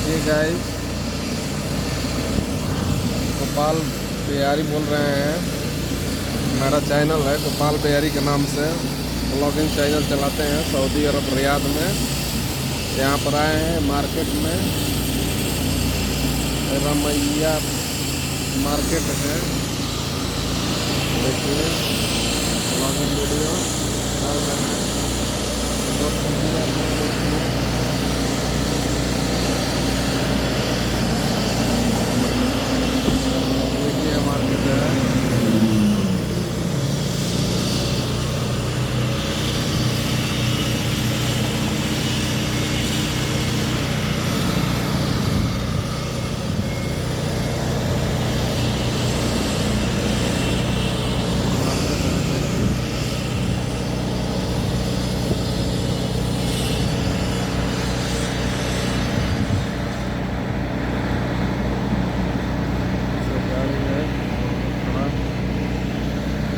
देखिए गाइस, गोपाल बिहारी बोल रहे हैं। मेरा चैनल है गोपाल बिहारी के नाम से, ब्लॉगिंग चैनल चलाते हैं सऊदी अरब रियाद में। यहाँ पर आए हैं मार्केट में, रमैया मार्केट है। देखिए ब्लॉगिंग वीडियो डाल रहे हैं। देखिए मार्केट है।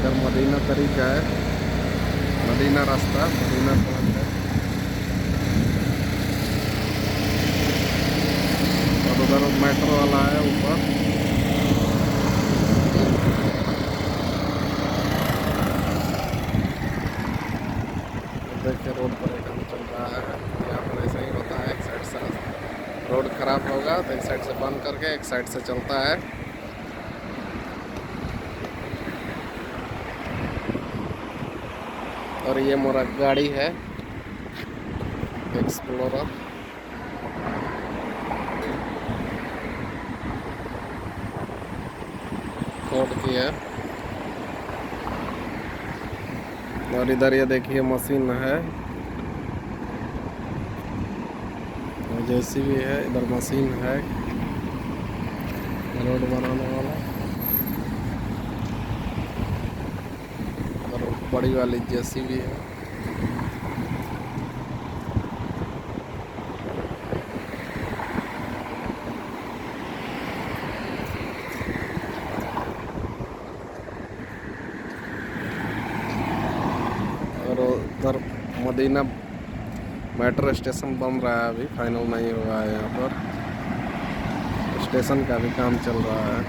इधर मदीना तरीका है, मदीना रास्ता, मदीना सड़क है। और उधर मेट्रो वाला है ऊपर। देखिए रोड पर काम चल रहा है। यहाँ पर ऐसा ही होता है, एक साइड से रोड खराब होगा तो एक साइड से बंद करके एक साइड से चलता है। और ये मोरा गाड़ी है एक्सप्लोरर। फोर्ड की है। और इधर ये देखिए मशीन है, जेसीबी है। इधर मशीन है रोड बनाने वाला। और बड़ी वाली जेसीबी है। और उधर मदीना मेट्रो स्टेशन बन रहा है, अभी फाइनल नहीं हुआ है। यहाँ पर स्टेशन का भी काम चल रहा है,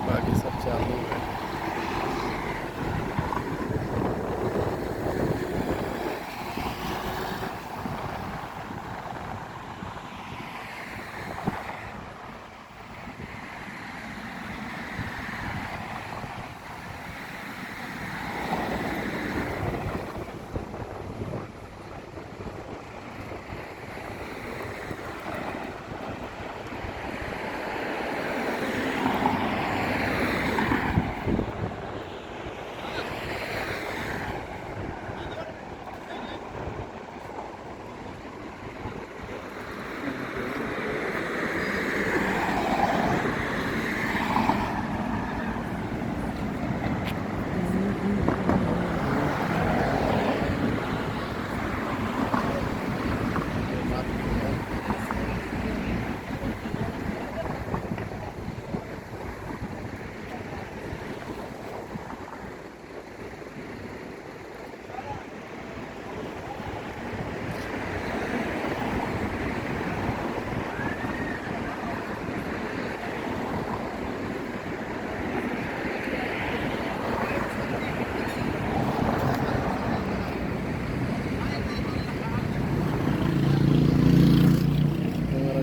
बाकी सब चालू है।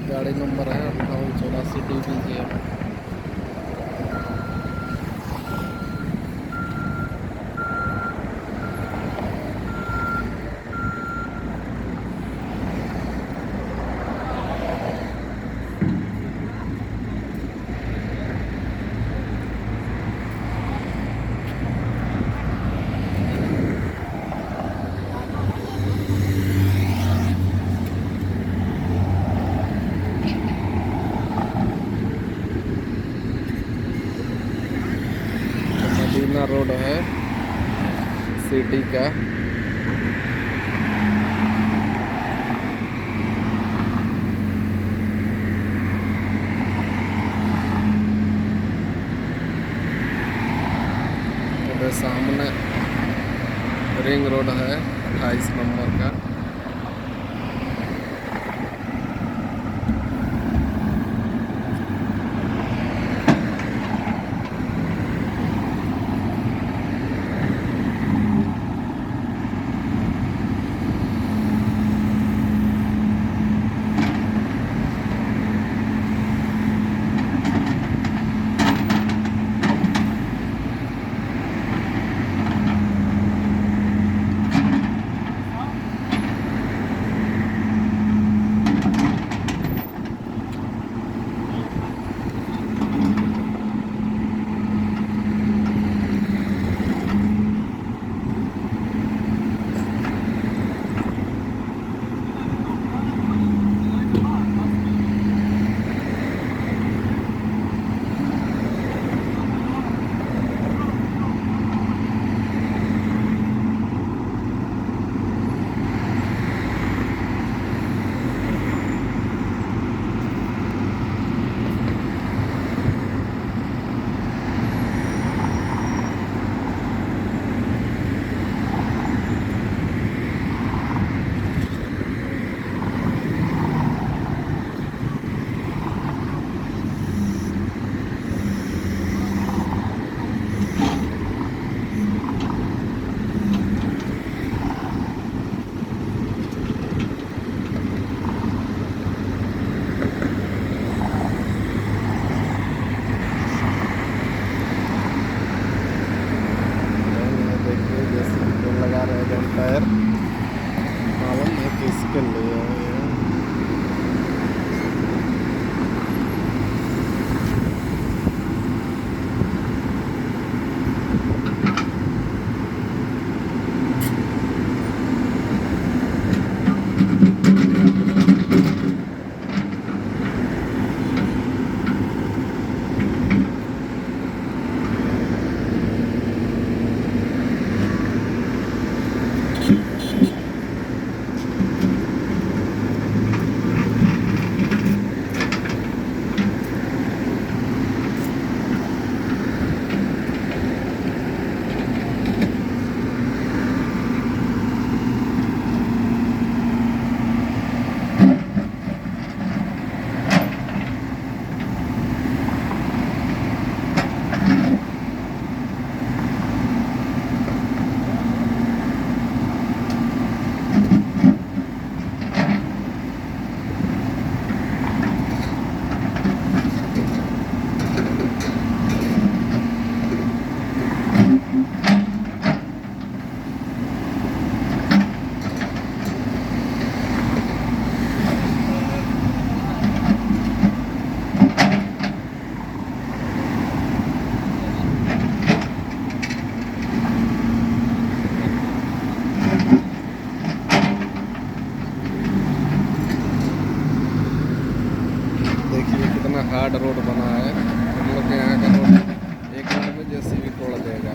गाड़ी नंबर है 5884 DBJ। मदीना रोड है सिटी का। तो सामने रिंग रोड है 28 नंबर का। खैर मालूम है किसके लिए है ये। देखिए कितना हार्ड रोड बना है। हम लोग के यहाँ का रोड एक मिनट में जेसीबी तोड़ देगा।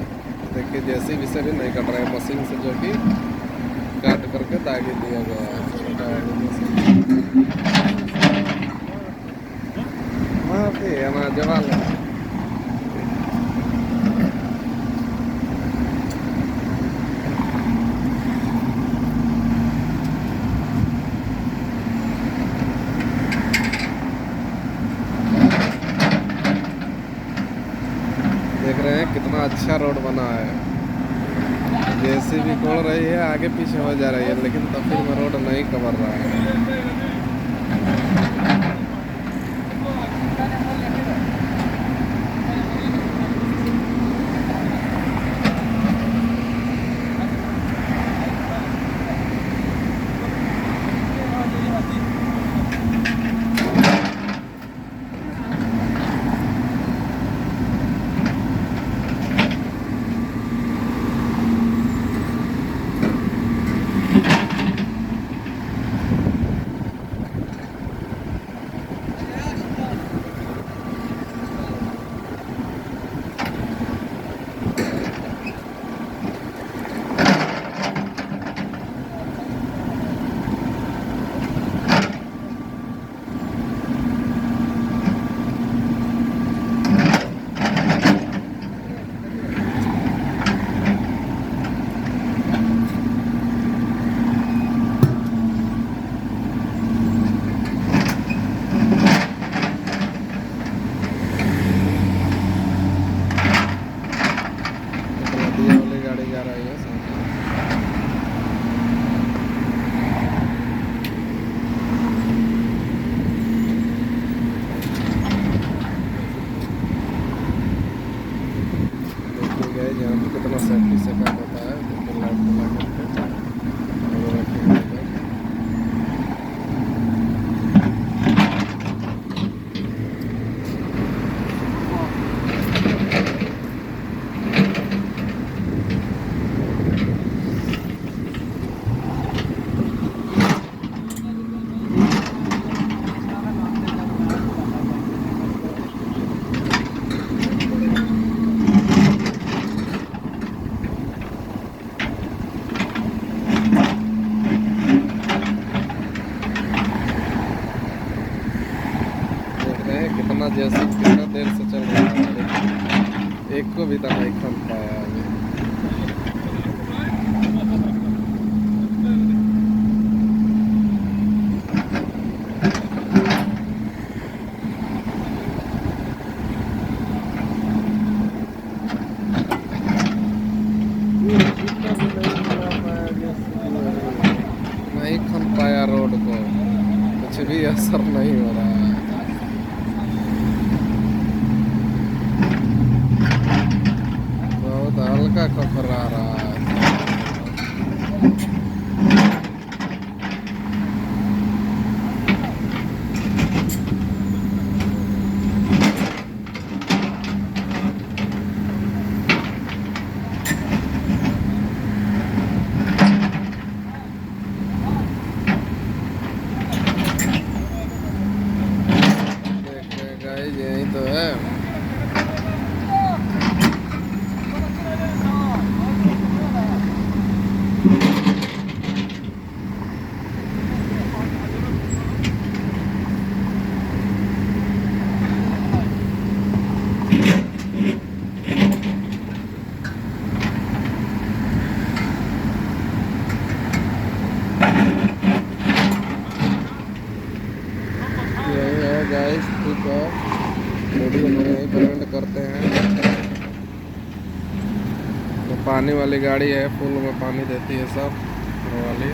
देखिए जेसीबी से भी नहीं कट रहा है, मशीन से जो कि काट करके दागी दिया गया है। छोटा वाली मशीन वहाँ पे हमारा जवाल है। देख रहे हैं कितना अच्छा रोड बना है। जेसीबी कोड़ रही है, आगे पीछे हो जा रही है, लेकिन तब फिर रोड नहीं कवर रहा है। गाड़ी जा रही है सामने। देखिए गए यहाँ पे कितना सेफ्टी से काम होता है। देखिए लाइट लगा करके और रखेंगे इधर। कितना जैसे कितना देर से चल रहा है, लेकिन एक को भी तो नहीं खन पाया अभी। नहीं खन पाया रोड को, कुछ भी असर नहीं हो रहा है। बहुत हल्का खखरा रहा है। पानी वाली गाड़ी है, फुल में पानी देती है सब वो वाली।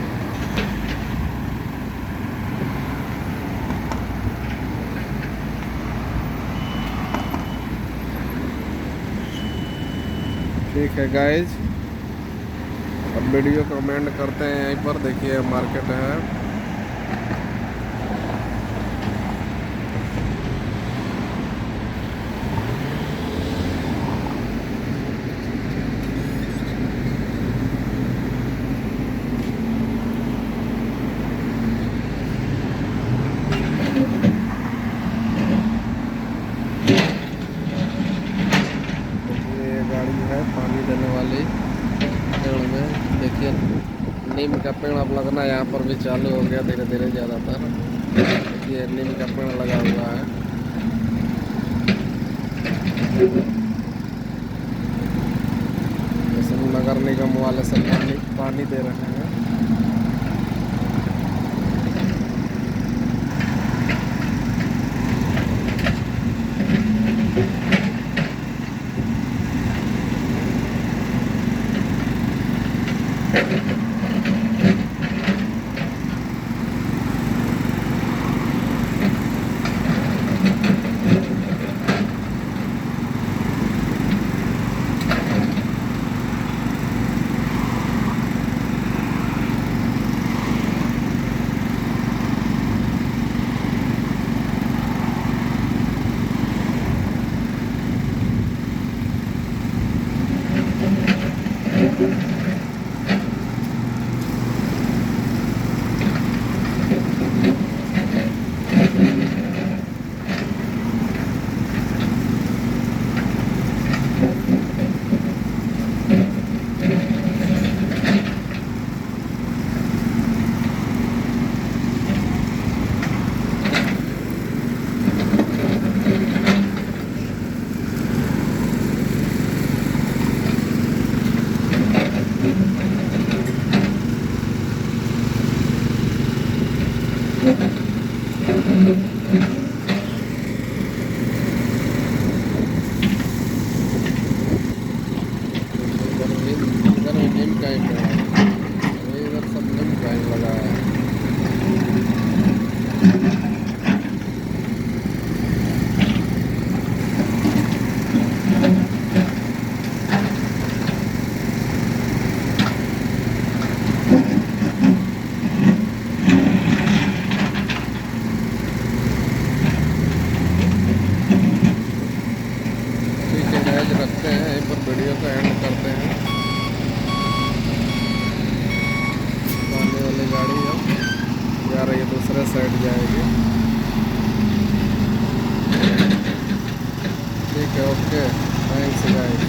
ठीक है गाइज, अब वीडियो कमेंट करते हैं यहीं पर। देखिए मार्केट है। पानी देने वाली पेड़ में देखिए नीम का पेड़ अब लगना यहाँ पर भी चालू हो गया धीरे धीरे। ज़्यादातर देखिए नीम का पेड़ लगा हुआ है। जैसे नगर निगम वाले सब पानी दे रहे हैं। इधर सब नीम का ही लगा है। रखते हैं यहीं पर, वीडियो का एंड करते हैं। पानी वाली गाड़ी अब जा रही है, दूसरे साइड जाएगी। ठीक है, ओके, थैंक्स गाइस।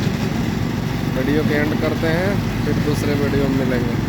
वीडियो के एंड करते हैं, फिर दूसरे वीडियो में मिलेंगे।